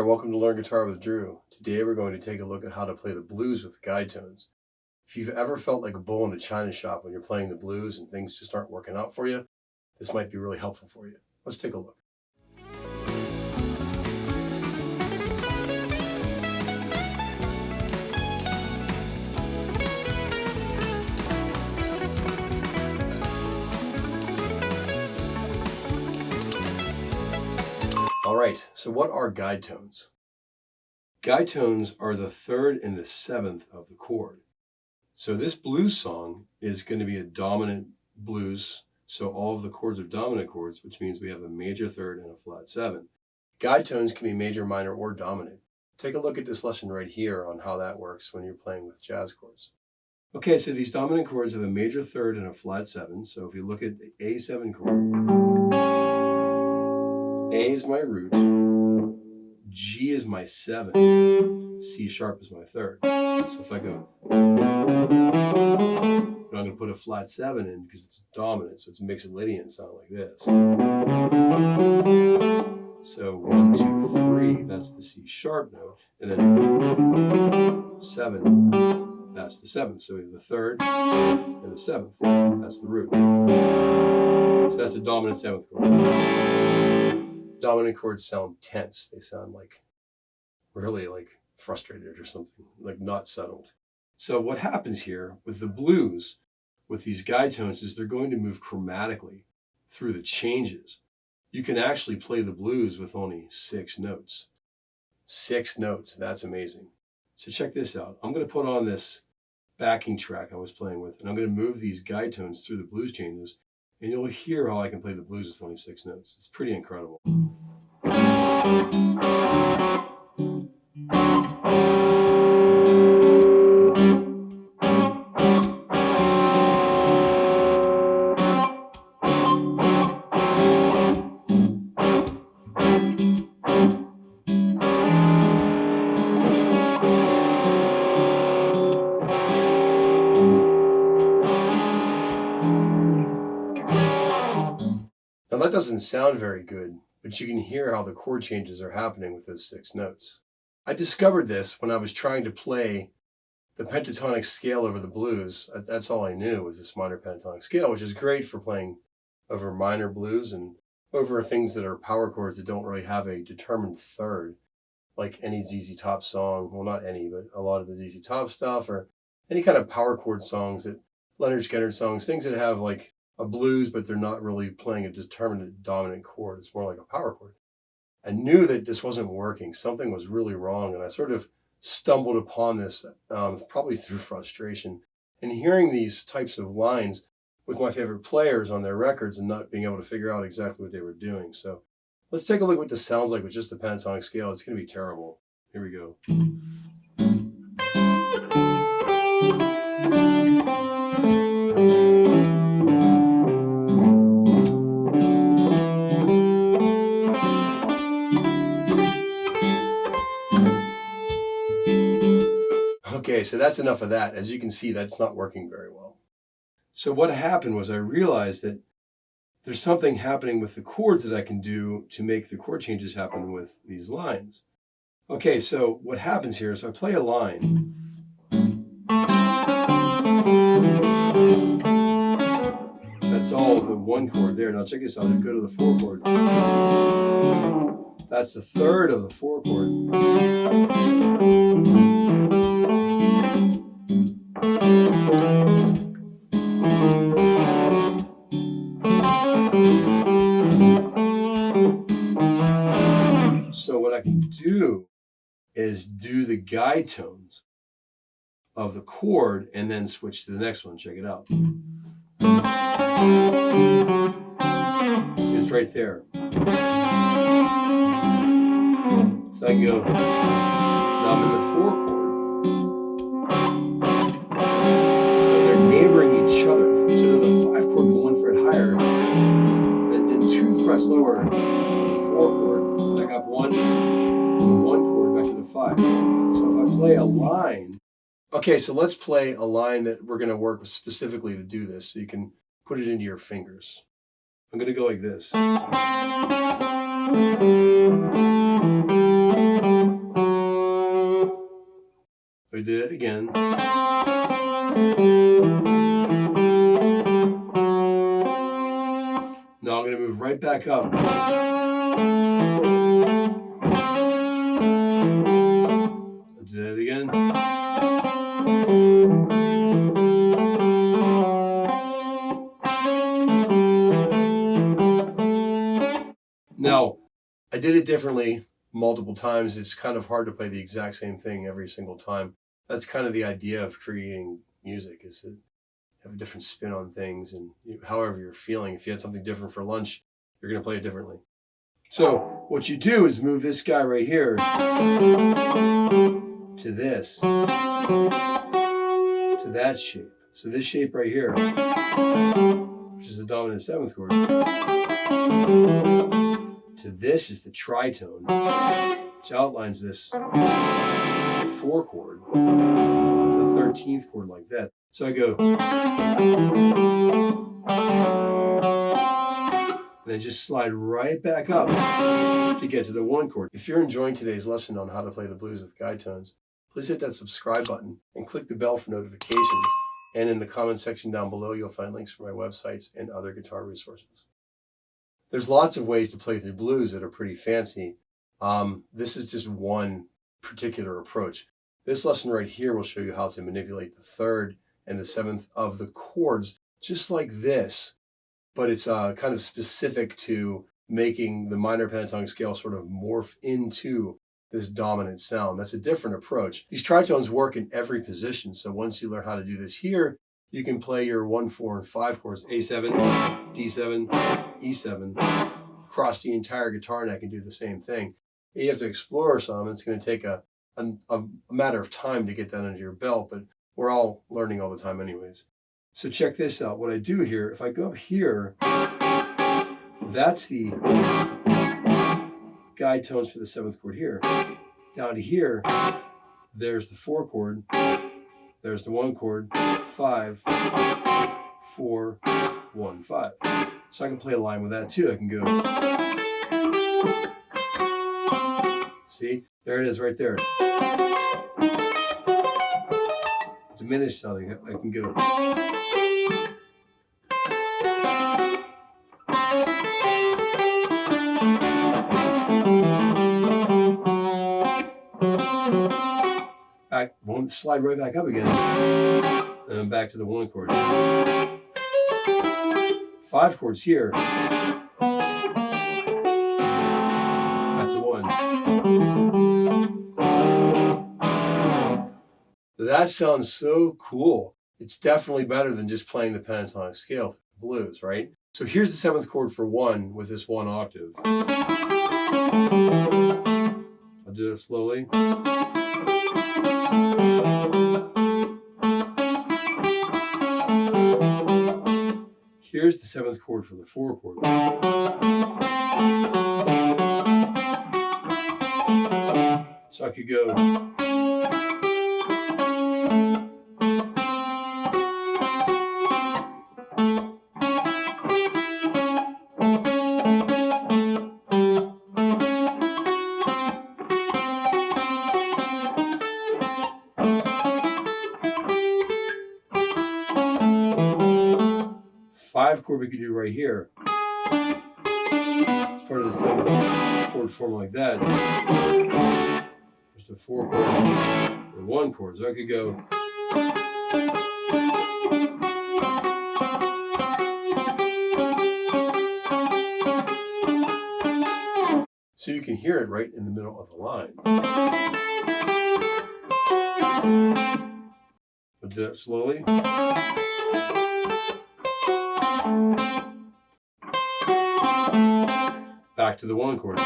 welcome to Learn Guitar with Drew. Today we're going to take a look at how to play the blues with guide tones. If you've ever felt like a bull in a china shop when you're playing the blues and things just aren't working out for you, this might be really helpful for you. Let's take a look. All right, so what are guide tones? Guide tones are the third and the seventh of the chord. So this blues song is going to be a dominant blues. So all of the chords are dominant chords, which means we have a major third and a flat seven. Guide tones can be major, minor, or dominant. Take a look at this lesson right here on how that works when you're playing with jazz chords. Okay, so these dominant chords have a major third and a flat seven. So if you look at the A7 chord, A is my root, G is my seven, C sharp is my third. So if I go, I'm going to put a flat seven in because it's dominant, so it's Mixolydian sound like this. So 1, 2, 3, that's the C sharp note, and then 7, that's the seventh. So we have the third and the seventh, that's the root. So that's a dominant seventh chord. Dominant chords sound tense. They sound like really like frustrated or something, like not settled. So what happens here with the blues, with these guide tones, is they're going to move chromatically through the changes. You can actually play the blues with only 6 notes. 6 notes, that's amazing. So check this out. I'm going to put on this backing track I was playing with, and I'm going to move these guide tones through the blues changes, and you'll hear how I can play the blues with only 6 notes. It's pretty incredible. Now that doesn't sound very good, but you can hear how the chord changes are happening with those 6 notes. I discovered this when I was trying to play the pentatonic scale over the blues. That's all I knew was this minor pentatonic scale, which is great for playing over minor blues and over things that are power chords that don't really have a determined third, like any ZZ Top song. Well, not any, but a lot of the ZZ Top stuff, or any kind of power chord songs, that Leonard Skinner songs, things that have like a blues, but they're not really playing a determined dominant chord. It's more like a power chord. I knew that this wasn't working. Something was really wrong, and I sort of stumbled upon this probably through frustration. And hearing these types of lines with my favorite players on their records and not being able to figure out exactly what they were doing. So let's take a look at what this sounds like with just the pentatonic scale. It's going to be terrible. Here we go. Okay, so that's enough of that. As you can see, that's not working very well. So what happened was I realized that there's something happening with the chords that I can do to make the chord changes happen with these lines. Okay, so what happens here is I play a line. That's all the one chord there. Now check this out. I go to the 4 chord. That's the third of the 4 chord. So what I can do is do the guide tones of the chord and then switch to the next one. Check it out. See, it's right there. So I can go, now I'm in the 4 chord. But they're neighboring each other. So to the 5 chord, go 1 fret higher, then 2 frets lower to the 4 chord, back up 1 from the 1 chord back to the 5. So if I play a line, okay, so let's play a line that we're going to work with specifically to do this, so you can put it into your fingers. I'm going to go like this. We did it again. Now I'm going to move right back up. I did it again. Now, I did it differently multiple times. It's kind of hard to play the exact same thing every single time. That's kind of the idea of creating music, is to have a different spin on things, and however you're feeling. If you had something different for lunch, you're going to play it differently. So what you do is move this guy right here to this, to that shape. So this shape right here, which is the dominant 7th chord, to this is the tritone, which outlines this 4 chord. It's a 13th chord like that. So I go, and then just slide right back up to get to the 1 chord. If you're enjoying today's lesson on how to play the blues with guide tones, please hit that subscribe button and click the bell for notifications. And in the comment section down below, you'll find links for my websites and other guitar resources. There's lots of ways to play through blues that are pretty fancy. This is just one particular approach. This lesson right here will show you how to manipulate the 3rd and the 7th of the chords, just like this. But it's kind of specific to making the minor pentatonic scale sort of morph into this dominant sound. That's a different approach. These tritones work in every position. So once you learn how to do this here, you can play your 1, 4, and 5 chords, A7, D7, E7, across the entire guitar neck and do the same thing. You have to explore some. It's going to take a matter of time to get that under your belt, but we're all learning all the time anyways. So check this out. What I do here, if I go up here, that's the guide tones for the 7th chord here. Down to here, there's the 4 chord, there's the 1 chord, 5, 4, 1, 5. So I can play a line with that too. I can go, see, there it is right there. Diminished sounding, I can go. Back, slide right back up again, and then back to the 1 chord. 5 chords here. That's a 1. That sounds so cool. It's definitely better than just playing the pentatonic scale for the blues, right? So here's the 7th chord for 1 with this 1 octave. I'll do it slowly. Here's the 7th chord for the 4 chord. So I could go. 5 chord we could do right here. It's part of the 7th chord form like that. Just a 4 chord and 1 chord. So I could go. So you can hear it right in the middle of the line. I'll do that slowly. Back to the 1 chord.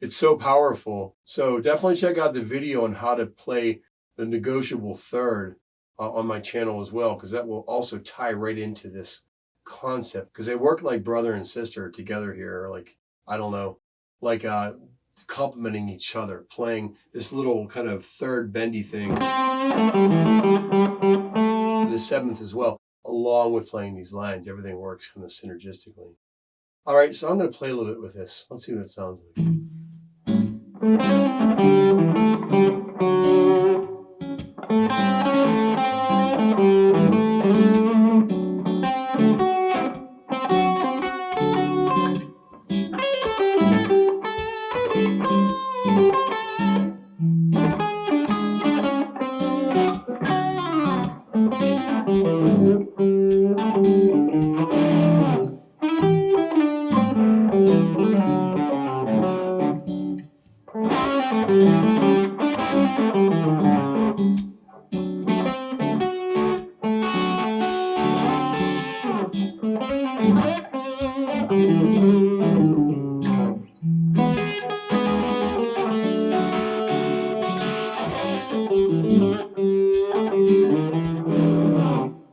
It's so powerful. So definitely check out the video on how to play the negotiable 3rd on my channel as well, because that will also tie right into this concept, because they work like brother and sister together here, like, I don't know, like complementing each other, playing this little kind of 3rd bendy thing, and the 7th as well, along with playing these lines. Everything works kind of synergistically. All right, so I'm going to play a little bit with this. Let's see what it sounds like.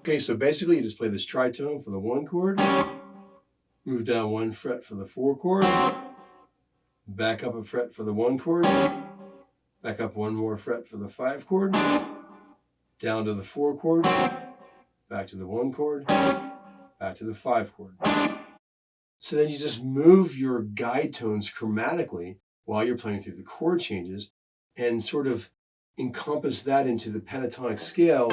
Okay, so basically you just play this tritone for the 1 chord, move down 1 fret for the 4 chord, back up a fret for the 1 chord, back up 1 more fret for the 5 chord, down to the 4 chord, back to the 1 chord, back to the 5 chord. So then you just move your guide tones chromatically while you're playing through the chord changes and sort of encompass that into the pentatonic scale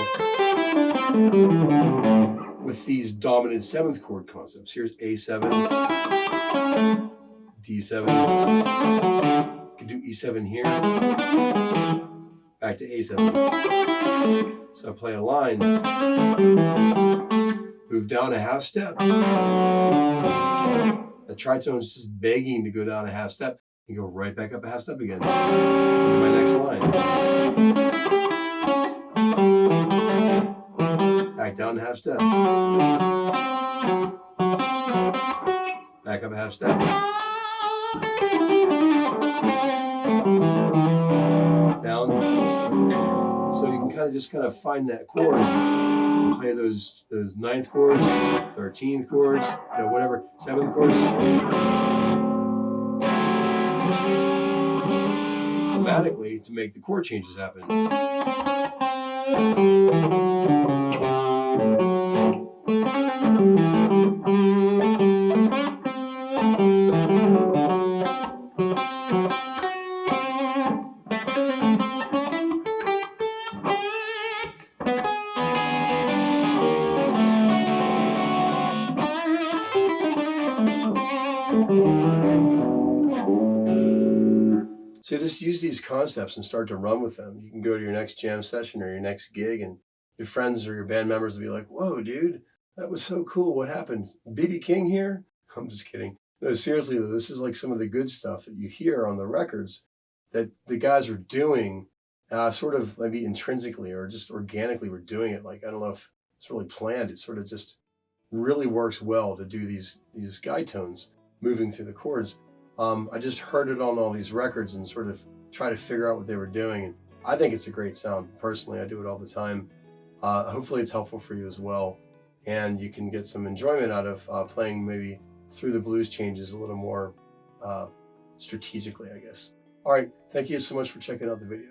with these dominant 7th chord concepts. Here's A7, D7, you can do E7 here, back to A7. So I play a line, move down a half step. The tritone is just begging to go down a half step and go right back up a half step again into my next line. Back down a half step. Back up a half step. Down. So you can kind of find that chord and play those 9th chords, 13th chords, whatever, 7th chords. Chromatically to make the chord changes happen. So just use these concepts and start to run with them. You can go to your next jam session or your next gig and your friends or your band members will be like, whoa, dude, that was so cool. What happened? B.B. King here? I'm just kidding. No, seriously, though, this is like some of the good stuff that you hear on the records that the guys are doing sort of maybe intrinsically or just organically were doing it. Like, I don't know if it's really planned. It sort of just really works well to do these guide tones moving through the chords. I just heard it on all these records and sort of try to figure out what they were doing. And I think it's a great sound. Personally, I do it all the time. Hopefully it's helpful for you as well. And you can get some enjoyment out of playing maybe through the blues changes a little more strategically, I guess. All right, thank you so much for checking out the video.